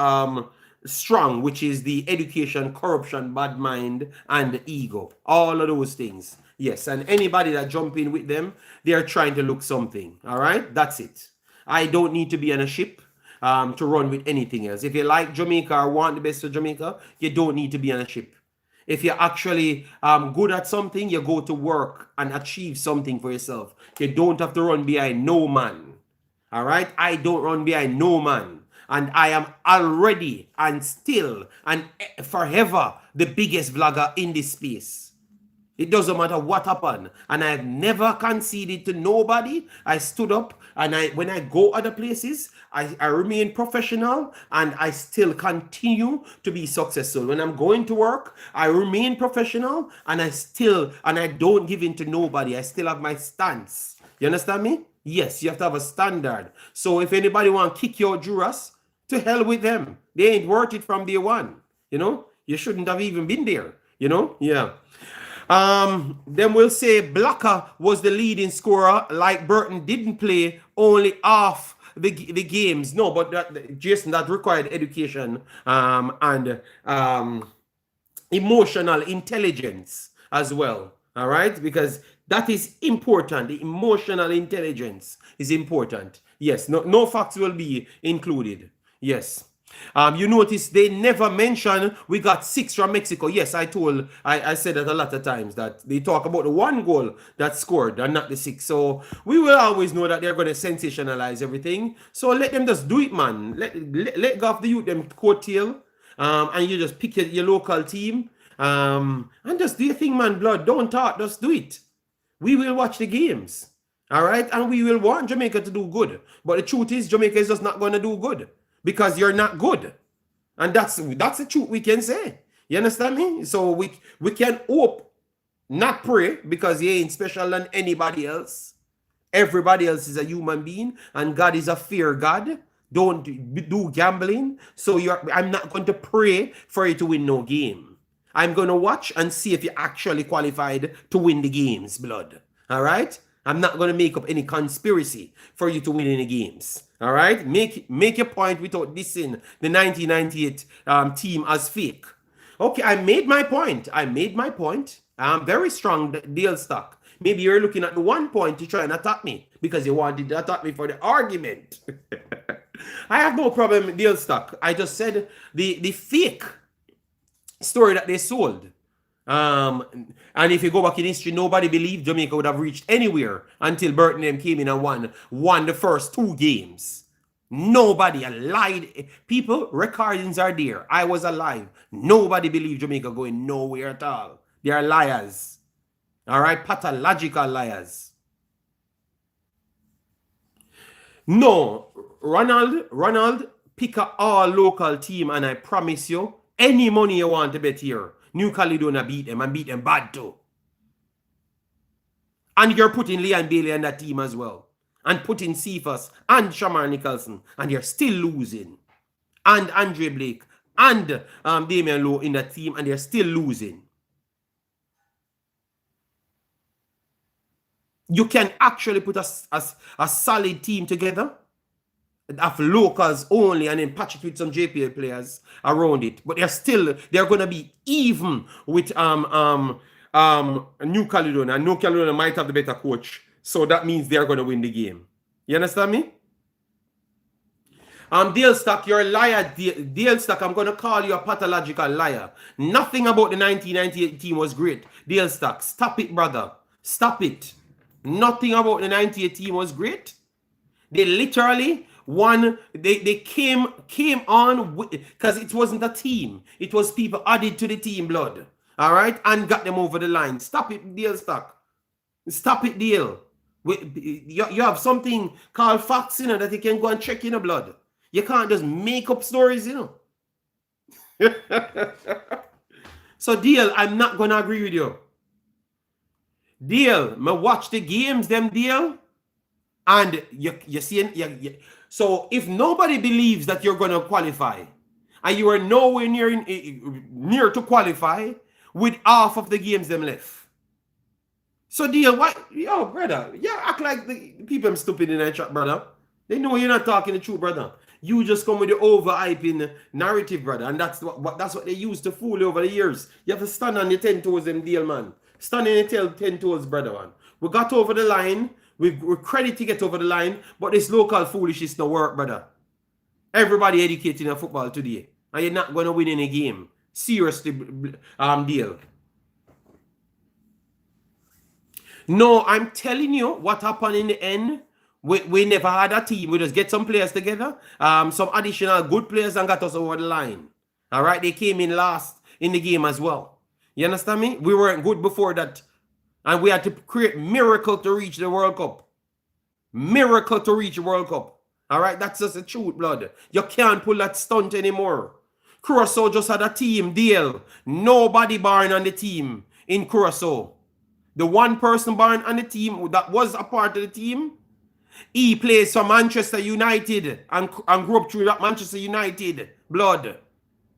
strong, which is the education, corruption, bad mind, and the ego. All of those things. Yes, and anybody that jump in with them, they are trying to look something. All right, that's it. I don't need to be on a ship to run with anything else. If you like Jamaica or want the best for Jamaica, you don't need to be on a ship. If you're actually good at something, you go to work and achieve something for yourself. You don't have to run behind no man. All right, I don't run behind no man. And I am already and still and forever the biggest vlogger in this space. It doesn't matter what happened. And I've never conceded to nobody. I stood up and when I go other places, I remain professional and I still continue to be successful. When I'm going to work, I remain professional and I don't give in to nobody. I still have my stance. You understand me? Yes, you have to have a standard. So if anybody want to kick your jurors, to hell with them. They ain't worth it from day one. You know, you shouldn't have even been there. You know, yeah. Then we'll say Blacker was the leading scorer, like Burton didn't play only half the games. No, but Jason, that required education and emotional intelligence as well. All right, because that is important. The emotional intelligence is important. Yes, no facts will be included. Yes. You notice they never mention we got 6 from Mexico. Yes, I said that a lot of times that they talk about the 1 goal that scored and not the 6. So we will always know that they're going to sensationalize everything. So let them just do it, man. Let go of the youth, them coattail, and you just pick your local team, and just do your thing, man. Blood, don't talk, just do it. We will watch the games, all right, and we will want Jamaica to do good. But the truth is, Jamaica is just not going to do good. Because you're not good. And that's the truth we can say. You understand me? So we can hope, not pray, because you ain't special than anybody else. Everybody else is a human being, and God is a fair God. Don't do gambling. So I'm not going to pray for you to win no game. I'm going to watch and see if you actually qualified to win the games, blood. All right? I'm not going to make up any conspiracy for you to win any games. All right? Make your point without dissing the 1998 team as fake. Okay, I made my point. I'm very strong deal stock. Maybe you're looking at the 1 point to try and attack me because you wanted to attack me for the argument. I have no problem with deal stock. I just said the fake story that they sold. And if you go back in history, nobody believed Jamaica would have reached anywhere until Burton and them came in and won the first 2 games. Nobody lied. People, recordings are there. I was alive. Nobody believed Jamaica going nowhere at all. They are liars. All right, pathological liars. No, Ronald, pick a all local team, and I promise you, any money you want to bet here, New Caledonia beat them and beat them bad too. And you're putting Leon Bailey on that team as well. And putting Cephas and Shamar Nicholson. And you're still losing. And Andre Blake and Damian Lowe in that team, and they're still losing. You can actually put a solid team together of locals only, and then patch it with some JPL players around it. But they're gonna be even with New Caledonia. New Caledonia might have the better coach, so that means they're gonna win the game. You understand me? Dale Stock, you're a liar. Dale Stock, I'm gonna call you a pathological liar. Nothing about the 1998 team was great. Dale Stock, stop it, brother. Stop it. Nothing about the 98 team was great. They literally won. They came on because it wasn't a team. It was people added to the team, blood. All right, and got them over the line. Stop it, Dale Stock. Stop it, Dale. You have something called facts, that you can go and check in the blood. You can't just make up stories, So, Dale, I'm not gonna agree with you. Dale, me watch the games, them Dale. And you see, so if nobody believes that you're going to qualify, and you are nowhere near to qualify with half of the games them left. So deal, what? Yo, brother, yeah, act like the people are stupid in that chat, brother. They know you're not talking the truth, brother. You just come with the overhyping narrative, brother, and that's what they use to fool you over the years. You have to stand on your 10 toes, them deal, man. Stand on your 10 toes, brother, man. We got over the line. We're credit to get over the line, but this local foolishness no work, brother. Everybody educating in football today, and you're not going to win any game. Seriously, deal. No, I'm telling you what happened in the end. We never had a team. We just get some players together, some additional good players, and got us over the line. All right, they came in last in the game as well. You understand me? We weren't good before that. And we had to create miracle to reach the World Cup. Miracle to reach the World Cup. All right, that's just the truth, blood. You can't pull that stunt anymore. Curacao just had a team deal. Nobody born on the team in Curacao. The one person born on the team that was a part of the team, he plays for Manchester United and grew up through that Manchester United blood.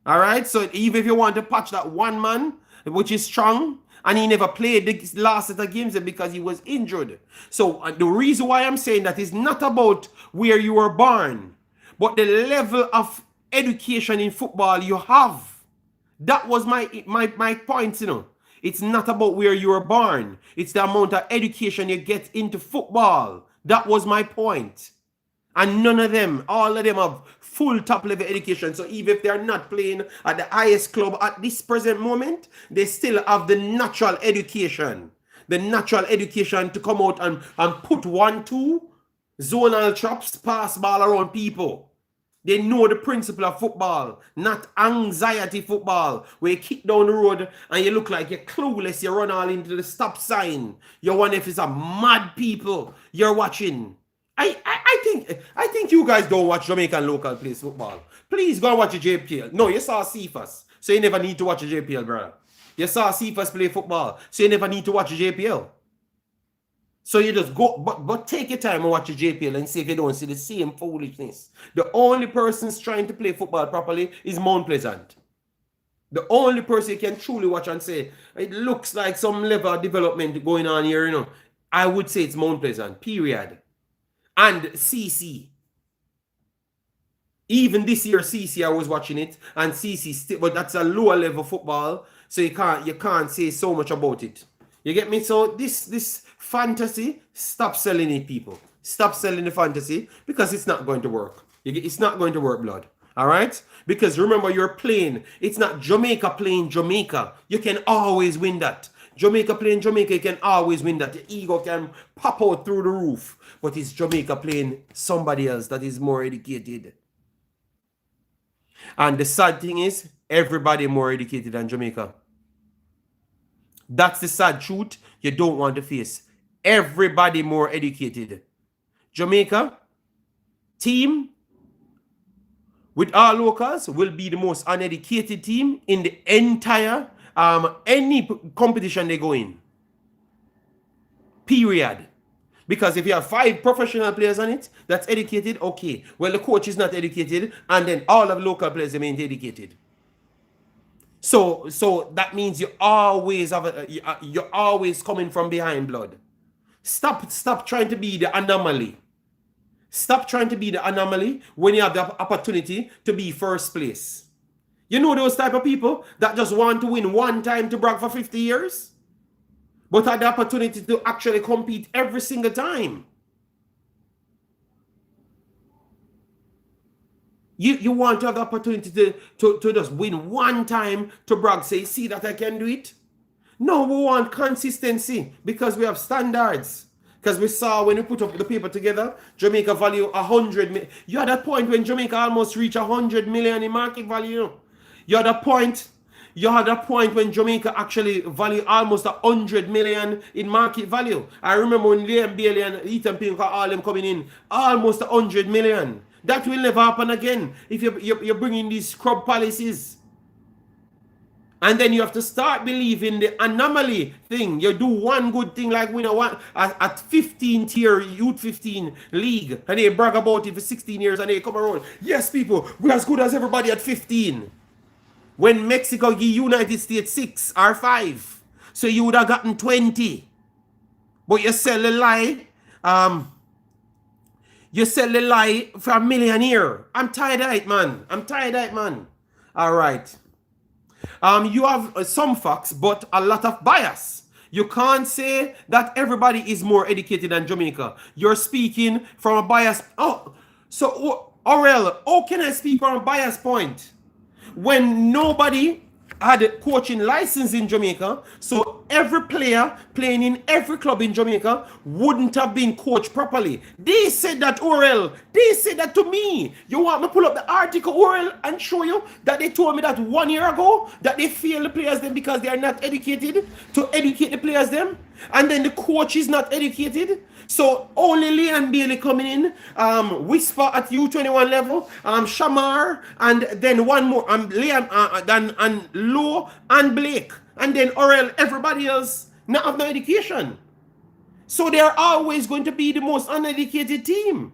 All right, so even if you want to patch that one man, which is strong, and he never played the last set of games because he was injured. So the reason why I'm saying that is not about where you were born, but the level of education in football you have. That was my point, It's not about where you were born. It's the amount of education you get into football. That was my point. And none of them, all of them have full top level education. So even if they are not playing at the highest club at this present moment, they still have the natural education. The natural education to come out and put 1-2 zonal traps, pass ball around people. They know the principle of football, not anxiety football, where you kick down the road and you look like you're clueless, you run all into the stop sign. You wonder if it's a mad people you're watching. I think you guys don't watch Jamaican local place football. Please go and watch a JPL. No, you saw CFAS, so you never need to watch a JPL, brother. You saw CFAS play football, so you never need to watch a JPL. So you just go, but take your time and watch a JPL and see if you don't see the same foolishness. The only person's trying to play football properly is Mount Pleasant. The only person you can truly watch and say, it looks like some level of development going on here, you know. I would say it's Mount Pleasant, period. And CC. Even this year, CC, I was watching it, and CC, but that's a lower level football, so you can't say so much about it. You get me? So this fantasy, stop selling it, people. Stop selling the fantasy, because it's not going to work. It's not going to work, blood. All right? Because remember, you're playing. It's not Jamaica playing Jamaica. You can always win that. Jamaica playing Jamaica, you can always win that. Your ego can pop out through the roof. But it's Jamaica playing somebody else that is more educated. And the sad thing is, everybody more educated than Jamaica. That's the sad truth you don't want to face. Everybody more educated. Jamaica team with our locals will be the most uneducated team in the entire any competition they go in. Period. Because if you have 5 professional players on it that's educated, okay. Well, the coach is not educated, and then all of the local players remain educated. So that means you always have you're always coming from behind, blood. Stop trying to be the anomaly. Stop trying to be the anomaly when you have the opportunity to be first place. You know those type of people that just want to win one time to brag for 50 years? But had the opportunity to actually compete every single time. You want to have the opportunity to just win one time to brag, say, see that I can do it? No, we want consistency because we have standards. Because we saw when we put up the paper together, Jamaica value 100 million. You had a point when Jamaica almost reached 100 million in market value. You had a point when Jamaica actually value almost 100 million in market value. I remember when Liam Bailey and Ethan Pink all them coming in, almost 100 million. That will never happen again if you're bringing these scrub policies. And then you have to start believing the anomaly thing. You do one good thing like win at 15 tier youth 15 league, and they brag about it for 16 years, and they come around. Yes, people, we're as good as everybody at 15. When Mexico give United States 6 or 5, so you would have gotten 20. But you sell a lie. You sell the lie for $1 million here. I'm tired of it, man. All right. You have some facts, but a lot of bias. You can't say that everybody is more educated than Jamaica. You're speaking from a bias. Oh, so Aurel, how can I speak from a bias point? When nobody had a coaching license in Jamaica, so every player playing in every club in Jamaica wouldn't have been coached properly. They said that, Orel. They said that to me. You want me to pull up the article, Orel, and show you that they told me that 1 year ago that they fail the players them because they are not educated to educate the players them, and then the coach is not educated. So only Liam Bailey coming in, Whisper at U21 level, Shamar, and then one more, Liam, and Low and Blake, and then Orel. Everybody else not have no education. So they are always going to be the most uneducated team.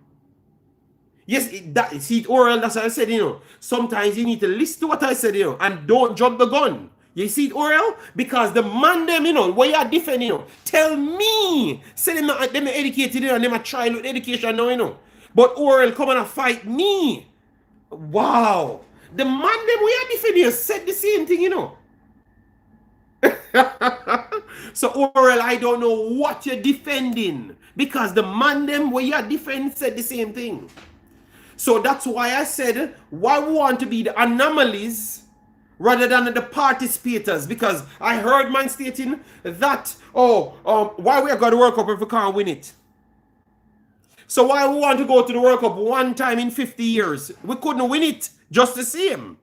Yes, see, Orel, that's what I said, you know. Sometimes you need to listen to what I said, you know, and don't jump the gun. You see it, Orel? Because the man them, you know, where you are different, you know. Tell me. Say them not educated, you know, and them a childhood education now, you know. But Orel come and fight me. Wow. The man them where you are different, you said the same thing, you know. So Orel, I don't know what you're defending. Because the man them where you are different said the same thing. So that's why I said why we want to be the anomalies rather than the participators, because I heard man stating that, why we are going to World Cup if we can't win it? So why we want to go to the World Cup one time in 50 years? We couldn't win it just the same.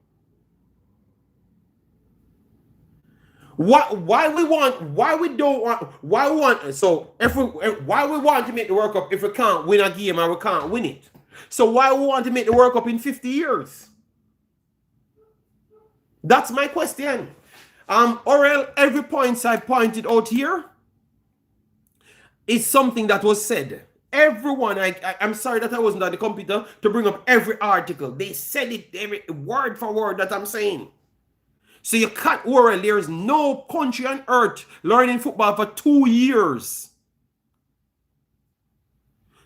Why we want to make the World Cup if we can't win a game and we can't win it? So why we want to make the World Cup in 50 years? That's my question. Orel, every point I pointed out here is something that was said. Everyone, I'm sorry that I wasn't at the computer to bring up every article. They said it every word for word that I'm saying. So you can't worry, there is no country on earth learning football for 2 years.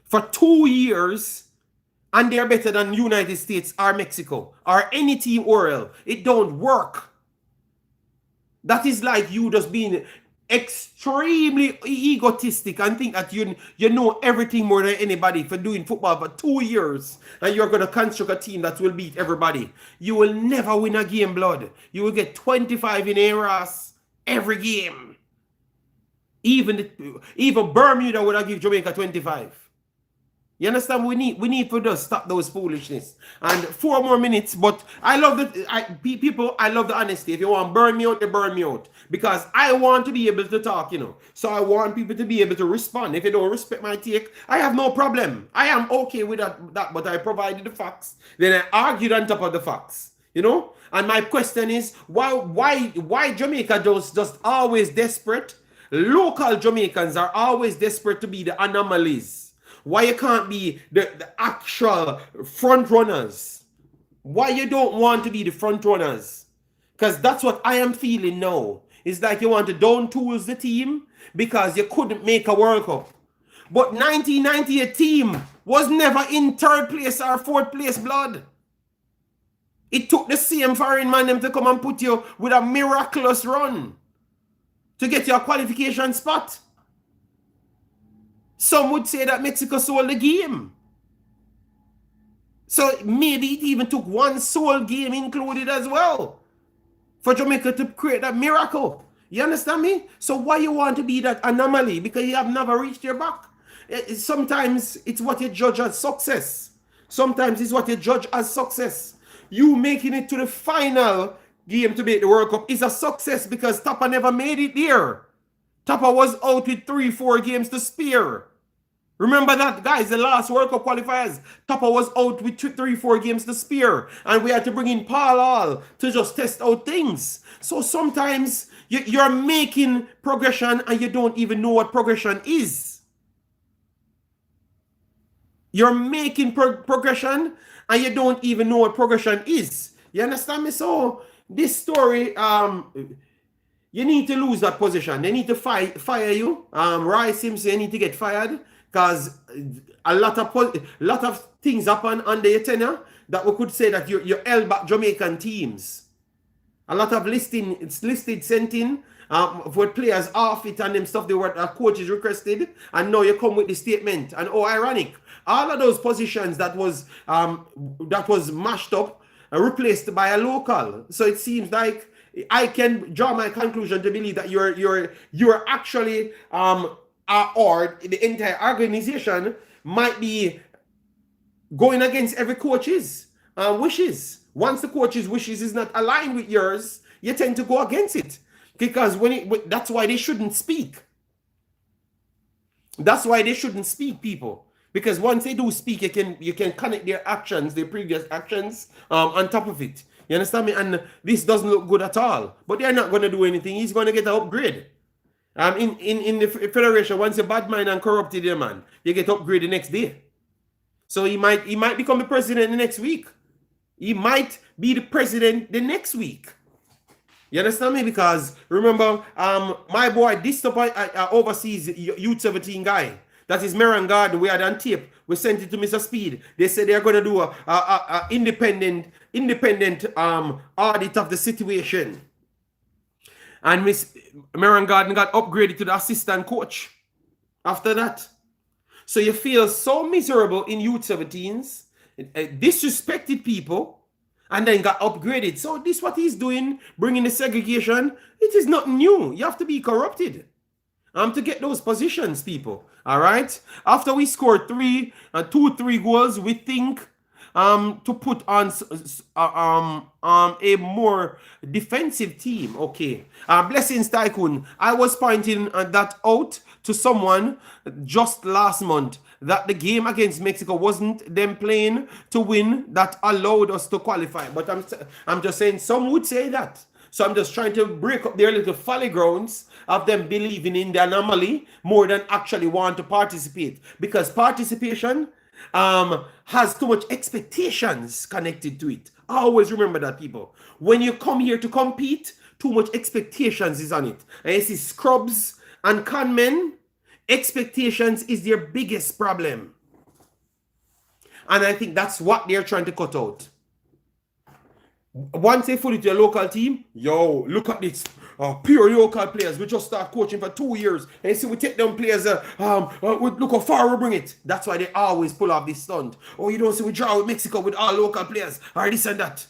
For 2 years, and they're better than United States or Mexico or any team Orel. It don't work. That is like you just being extremely egotistic and think that you know everything more than anybody for doing football for 2 years and you're going to construct a team that will beat everybody. You will never win a game, blood. You will get 25 in errors every game. Even Bermuda would have given Jamaica 25. You understand? We need to just stop those foolishness. And 4 more minutes, but I love people. I love the honesty. If you want to burn me out, they burn me out. Because I want to be able to talk, So I want people to be able to respond. If you don't respect my take, I have no problem. I am okay with that, but I provided the facts. Then I argued on top of the facts, And my question is, why Jamaica just always desperate? Local Jamaicans are always desperate to be the anomalies. Why you can't be the actual front runners? Why you don't want to be the front runners? Because that's what I am feeling now. It's like you want to down tools the team because you couldn't make a World Cup. But 1998 team was never in 3rd place or 4th place, blood. It took the same foreign man them to come and put you with a miraculous run to get your qualification spot. Some would say that Mexico sold the game. So maybe it even took one sold game included as well for Jamaica to create that miracle. You understand me? So why you want to be that anomaly? Because you have never reached your back. Sometimes it's what you judge as success. Sometimes it's what you judge as success. You making it to the final game to make the World Cup is a success because Tapa never made it there. Tapa was out with 3-4 games to spare. Remember that, guys, the last World Cup qualifiers, Tapa was out with 3-4 games to spare. And we had to bring in Paul Hall to just test out things. So sometimes you're making progression and you don't even know what progression is. You're making progression and you don't even know what progression is. You understand me? So this story, you need to lose that position. They need to fire you. Roy Simpson, you need to get fired because a lot of things happen under your tenure that we could say that you held back Jamaican teams. A lot of listed sent in for players off it and them stuff they were coaches requested, and now you come with the statement. And ironic, all of those positions that was mashed up replaced by a local. So it seems like I can draw my conclusion to believe that you're actually or the entire organization might be going against every coach's wishes. Once the coach's wishes is not aligned with yours, you tend to go against it. Because that's why they shouldn't speak. That's why they shouldn't speak, people. Because once they do speak, you can connect their actions, their previous actions, on top of it. You understand me? And this doesn't look good at all. But they're not going to do anything. He's going to get an upgrade. In the federation, once you're bad mind and corrupted, man, you get upgrade the next day. So he might become the president the next week. He might be the president the next week. You understand me? Because remember, my boy, this overseas Youth 17 guy, that is Meran Garden, we had on tape. We sent it to Mr. Speed. They said they're going to do a independent audit of the situation. And Miss Meran Garden got upgraded to the assistant coach after that. So you feel so miserable in Youth 17s disrespected people, and then got upgraded. So this what he's doing, bringing the segregation. It is not new. You have to be corrupted to get those positions, people. All right. After we scored 3 goals, we think to put on a more defensive team. Okay. Blessings Tycoon. I was pointing that out to someone just last month, that the game against Mexico wasn't them playing to win that allowed us to qualify. But I'm just saying some would say that. So I'm just trying to break up their little folly grounds of them believing in the anomaly more than actually want to participate. Because participation has too much expectations connected to it. Always remember that, people. When you come here to compete, too much expectations is on it. And you see scrubs and conmen, expectations is their biggest problem. And I think that's what they're trying to cut out. Once they fully to a local team, yo, look at this. Pure local players. We just start coaching for 2 years. And you see, we take them players, look how far we bring it. That's why they always pull off this stunt. Oh, you don't see we draw with Mexico with all local players, or this and that.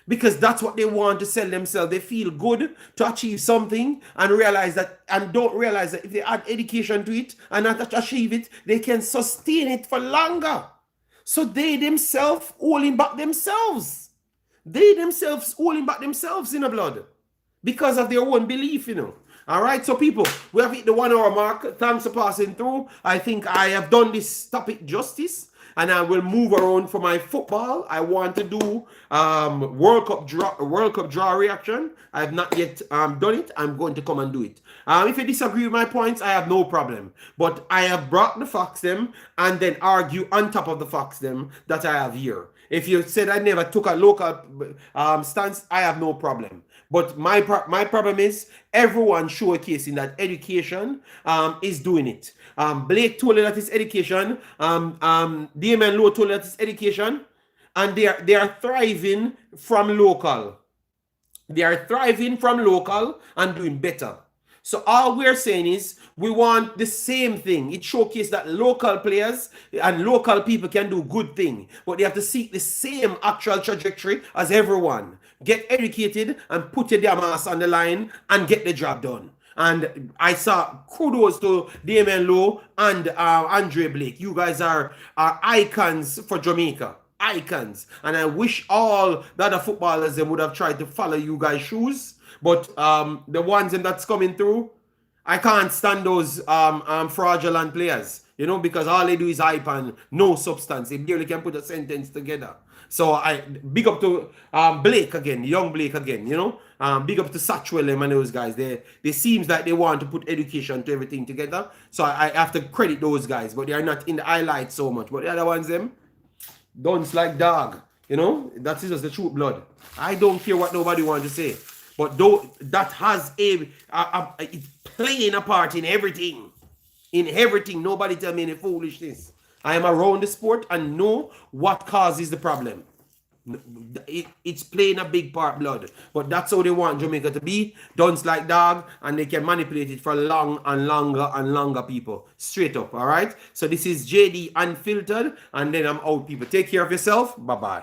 Because that's what they want to sell themselves. They feel good to achieve something and realize that, and don't realize that if they add education to it and not achieve it, they can sustain it for longer. So they themselves holding back themselves. They themselves holding back themselves in the blood because of their own belief, you know. All right, so people, we have hit the 1 hour mark. Thanks for passing through. I think I have done this topic justice, and I will move around for my football. I want to do World Cup draw reaction. I have not yet done it. I'm going to come and do it. If you disagree with my points, I have no problem. But I have brought the facts them and then argue on top of the facts them that I have here. If you said I never took a local stance, I have no problem. But my problem is everyone showcasing that education is doing it. Blake told you that it's education. Damon Lowe told you that it's education. And they are thriving from local. They are thriving from local and doing better. So all we're saying is we want the same thing. It showcases that local players and local people can do good thing, but they have to seek the same actual trajectory as everyone. Get educated and put your damn ass on the line and get the job done. And I saw kudos to Damien Lowe and Andre Blake. You guys are icons for Jamaica. Icons. And I wish all the other footballers them would have tried to follow you guys' shoes. But the ones that's coming through, I can't stand those fraudulent players, you know, because all they do is hype and no substance. They barely can put a sentence together. So I big up to Blake again, young Blake again, you know. Big up to Satchwell and those guys. They seems like they want to put education to everything together. So I have to credit those guys, but they are not in the highlights so much. But the other ones, them, don't like dog, you know. That is just the true blood. I don't care what nobody wants to say. But though that has it's playing a part in everything. In everything. Nobody tell me any foolishness. I am around the sport and know what causes the problem. It's playing a big part, blood. But that's how they want Jamaica to be. Dunce like dog. And they can manipulate it for long and longer and longer, people. Straight up, all right? So this is JD Unfiltered. And then I'm out, people. Take care of yourself. Bye-bye.